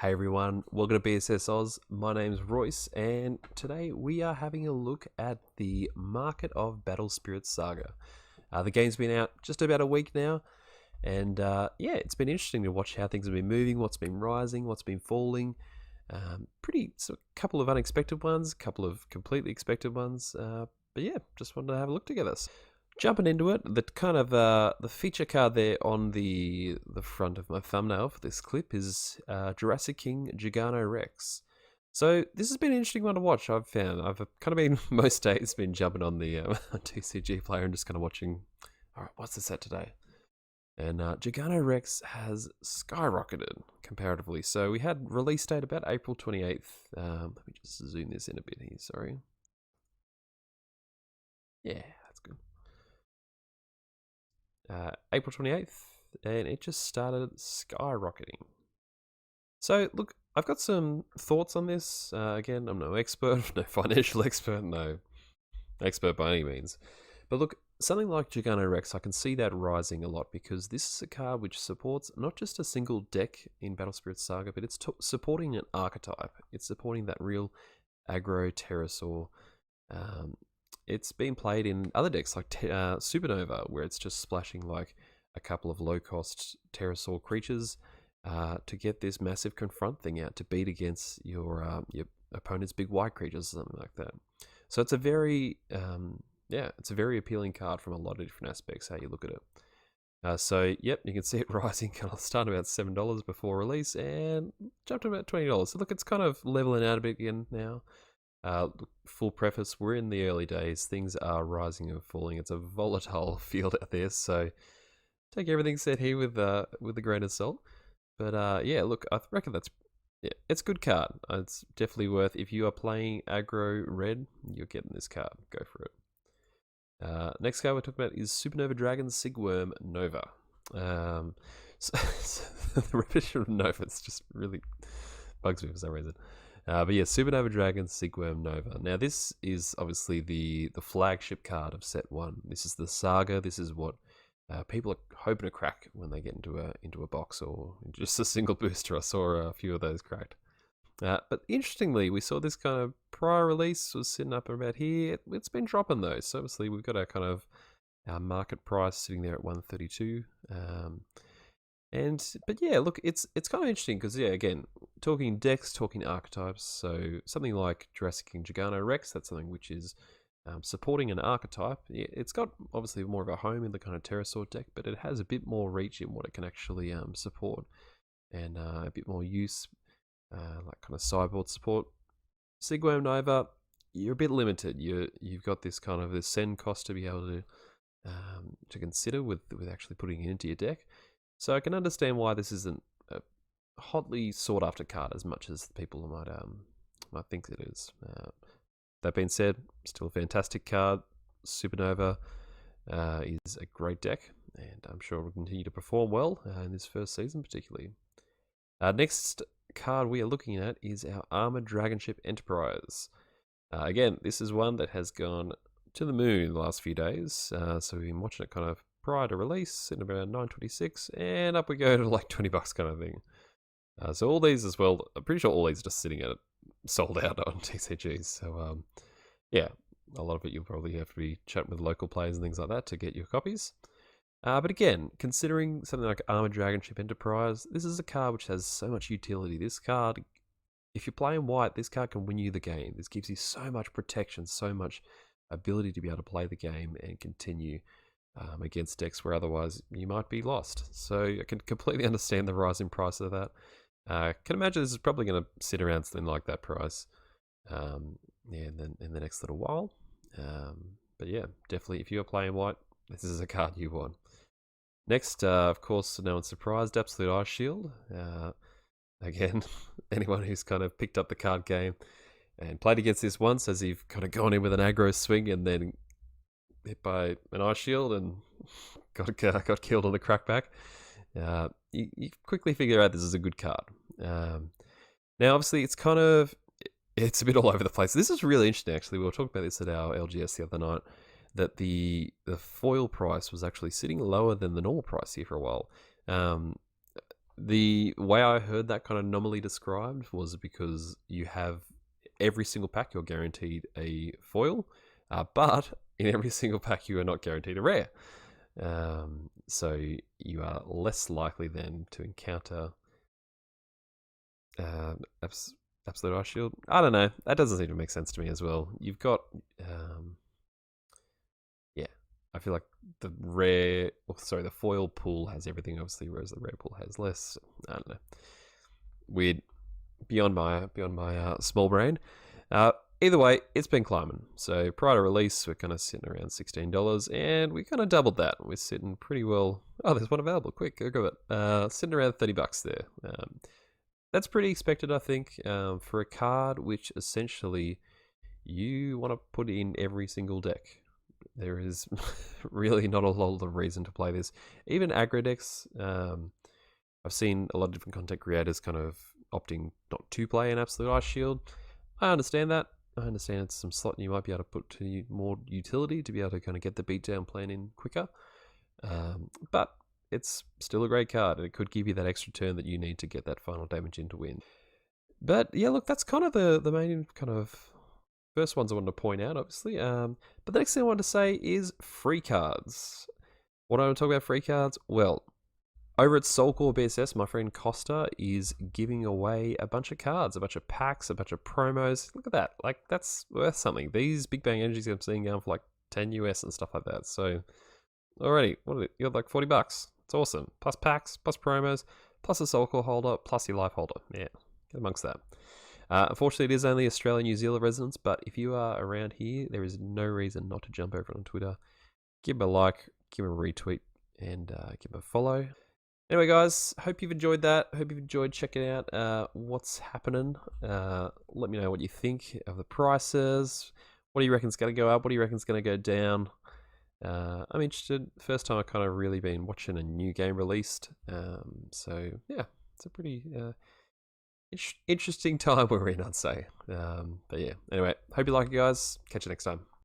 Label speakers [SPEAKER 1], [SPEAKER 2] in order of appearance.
[SPEAKER 1] Hey everyone, welcome to BSS Oz. My name's Royce, and today we are having a look at the market of Battle Spirit Saga. The game's been out just about a week now, and yeah, it's been interesting to watch how things have been moving, what's been rising, what's been falling. So a couple of unexpected ones, a couple of completely expected ones, but yeah, just wanted to have a look together. Jumping into it, the kind of the feature card there on the front of my thumbnail for this clip is Jurassic King Gigano Rex. So this has been an interesting one to watch. I've found I've kind of been most days been jumping on the TCG player and just kind of watching. All right, what's this at today? And Gigano Rex has skyrocketed comparatively. So we had release date about April 28th. Let me just zoom this in a bit here. Sorry. Yeah, that's good. April 28th, and it just started skyrocketing. So, look, I've got some thoughts on this. Again, I'm no expert, no financial expert, no expert by any means. But look, something like Gigano Rex, I can see that rising a lot because this is a card which supports not just a single deck in Battle Spirit Saga, but it's supporting an archetype. It's supporting that real aggro pterosaur. It's been played in other decks like Supernova, where it's just splashing like a couple of low-cost pterosaur creatures to get this massive confront thing out to beat against your opponent's big white creatures or something like that. So it's a very it's a very appealing card from a lot of different aspects. How you look at it. So yep, you can see it rising. Kind of started about $7 before release and jumped to about $20. So look, it's kind of leveling out a bit again now. Full preface, we're in the early days. Things are rising and falling. It's a volatile field out there, so take everything said here with a grain of salt. But yeah, look, I reckon it's a good card. It's definitely worth, if you are playing aggro red, you're getting this card. Go for it. Next card we're talking about is Supernova Dragon Sigworm Nova. So the repetition of Nova, it's just really bugs me for some reason. But yeah, Supernova Dragon Sigworm Nova. Now this is obviously the flagship card of set 1. This is the Saga. This is what people are hoping to crack when they get into a box or just a single booster. I saw a few of those cracked. But interestingly, we saw this kind of prior release was sitting up about here. It's been dropping though. So obviously we've got our kind of our market price sitting there at 132. But yeah, look, it's kind of interesting because yeah, again, talking decks, talking archetypes. So something like Jurassic King Gigano Rex, that's something which is supporting an archetype. Yeah, it's got obviously more of a home in the kind of pterosaur deck, but it has a bit more reach in what it can actually support and a bit more use, like kind of sideboard support. Sigworm Nova, you're a bit limited. You've got this kind of this send cost to be able to consider with actually putting it into your deck. So I can understand why this isn't a hotly sought after card as much as people might think it is. That being said, still a fantastic card. Supernova is a great deck, and I'm sure will continue to perform well in this first season, particularly. Next card we are looking at is our Armored Dragonship Enterprise. Again, this is one that has gone to the moon the last few days, so we've been watching it kind of prior to release in about 9.26, and up we go to like $20 kind of thing. So all these as well, I'm pretty sure all these are just sitting at sold out on TCGs. So yeah, a lot of it you'll probably have to be chatting with local players and things like that to get your copies. But again, considering something like Armored Dragonship Enterprise, this is a card which has so much utility. This card, if you're playing white, this card can win you the game. This gives you so much protection, so much ability to be able to play the game and continue against decks where otherwise you might be lost. So I can completely understand the rising price of that. Can imagine this is probably going to sit around something like that price in the next little while. But yeah, definitely if you're playing white, this is a card you want. Next, of course, no one's surprised, Absolute Ice Shield. Again, anyone who's kind of picked up the card game and played against this once, as you've kind of gone in with an aggro swing and then hit by an ice shield and got killed on the crackback. You quickly figure out this is a good card. Now, obviously, it's a bit all over the place. This is really interesting, actually. We were talking about this at our LGS the other night, that the foil price was actually sitting lower than the normal price here for a while. The way I heard that kind of anomaly described was because you have every single pack you're guaranteed a foil, but in every single pack you are not guaranteed a rare. So you are less likely then to encounter Absolute Ice Shield. I don't know. That doesn't seem to make sense to me as well. You've got, yeah, I feel like the the foil pool has everything, obviously, whereas the rare pool has less. I don't know. Weird. Beyond my small brain. Either way, it's been climbing. So prior to release, we're kind of sitting around $16, and we kind of doubled that. We're sitting pretty well. Oh, there's one available. Quick, go grab it. Sitting around $30 there. That's pretty expected, I think, for a card which essentially you want to put in every single deck. There is really not a lot of reason to play this. Even aggro decks, I've seen a lot of different content creators kind of opting not to play an Absolute Ice Shield. I understand that. I understand it's some slot you might be able to put to more utility to be able to kind of get the beatdown plan in quicker. But it's still a great card, and it could give you that extra turn that you need to get that final damage in to win. But yeah, look, that's kind of the main kind of first ones I wanted to point out, obviously. But the next thing I wanted to say is free cards. What do I want to talk about free cards? Well, over at Soulcore BSS, my friend Costa is giving away a bunch of cards, a bunch of packs, a bunch of promos. Look at that. Like, that's worth something. These Big Bang Energies I'm seeing going for like 10 US and stuff like that. So, already, you got like $40. It's awesome. Plus packs, plus promos, plus a Soulcore holder, plus your life holder. Yeah, get amongst that. Unfortunately, it is only Australia New Zealand residents, but if you are around here, there is no reason not to jump over on Twitter. Give him a like, give him a retweet, and give him a follow. Anyway, guys, hope you've enjoyed that. Hope you've enjoyed checking out what's happening. Let me know what you think of the prices. What do you reckon's going to go up? What do you reckon's going to go down? I'm interested. First time I've kind of really been watching a new game released. So, yeah, it's a pretty interesting time we're in, I'd say. But yeah, anyway, hope you like it, guys. Catch you next time.